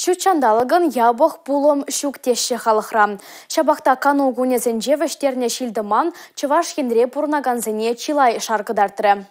Шучандалыгын ябық пулым шуктеші халықрам. Шабақта кану гунезенже вештерне шилдыман чываш хендре пурнаганзене чилай шаркыдартыры.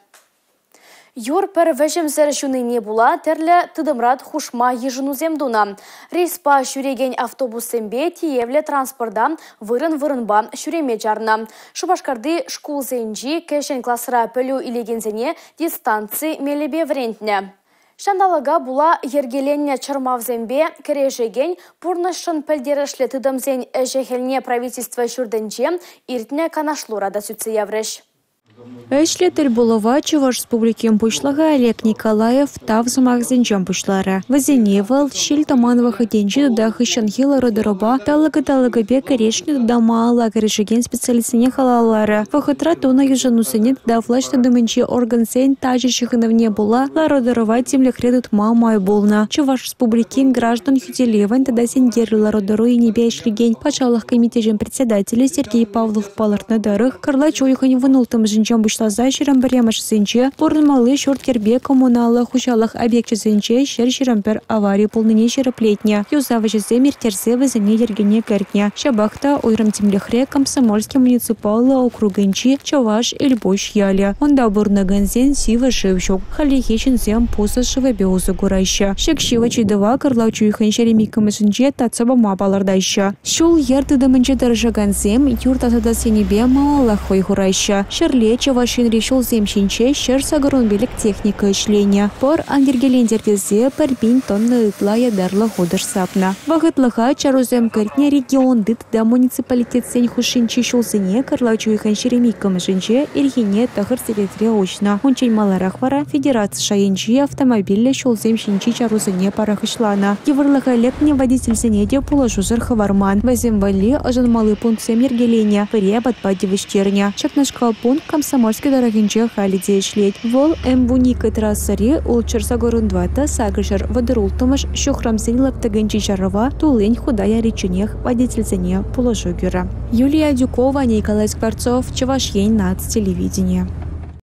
Юр пір вәжімзір жүніне була тәрлі тыдымрат хушма ежінуземдуна. Рейспа шүреген автобусембе тиевле транспорда вырын-вырынба шүреме жарна. Шубашкарды шкул зенжи кәшен классыра пөлі илегензене дистанции мелебе врентне. Шандалыга була ергеленне чырмавзембе кережеген пурнышын пілдерішлі тыдымзен әжехелне правительство шүрденже иртне канашлура да сүтсе явреш. Эшлетер булова Чуваш республикем пушлага Олег Николаев тавзымах зенжам пушлары. Вазеневал шильтамановых оденжи дудах ищанхила родороба талага бе корешни дудамала корешеген специалистине халалары. Вахытра тона южанусыне давлашты дымынчи орган сен тажищихыновне була ла родорова землехредут мамай булна. Чуваш республикем граждан хютелеван тада сенгерла родору и небе эшлеген. Пачалах комитежем председателя Сергей Павлов палартна дарых Карла Чуйхань вынул там жинчам бушла заширам баремаш сенче, порнмалы шорт кербе коммуналы хушалах объекте сенче, шерширам пер аварии полныне шераплетня. Юзавы земер терзевы за недергене кэркня. Шабахта ойрам темлехре комсомольский муниципалы округенчи Чаваш Эльбош яля. Онда бурнаганзен сива живчук. Халихешин зем поса шивабеузу гурайща. Шекшива чидова Карла Чуйхан шеремикам сенче тацаба мабалардайща. Шул ерты дамынче даржаганзем юртасада сенебе малалахой гурайща. Шерле Чавашин решил земщинче шер сагарунбелик техника ишления. Пор ангергелендердезе парбин тонны итлая дарла ходыш сапна. Вахытлыха чарузем кыртне регион дыт да муниципалитет сень хушинчи шулзыне Карла Чуйхан шеремикам жинче ирхине тахыр селетре очна. Унчень маларахвара федерация шаенчи автомобилля шулземщинчи чарузыне парахышлана. Еврлыха лекне водитель зенеде положузыр хаварман. Вазем вали ажан малый пункт семергеления. Пыре подпадивыштерня. Чакнашка пункт комсомольский дорогинче халиде шлеть. Вол эмбуника трассари улчырсагорун-2 сагышар водорултымыш шухрамзен лаптагенчи жарова тулень худая реченех водительзене положу гюра. Юлия Дюкова, Николай Скворцов, Чувашьень, НАЦ телевидение.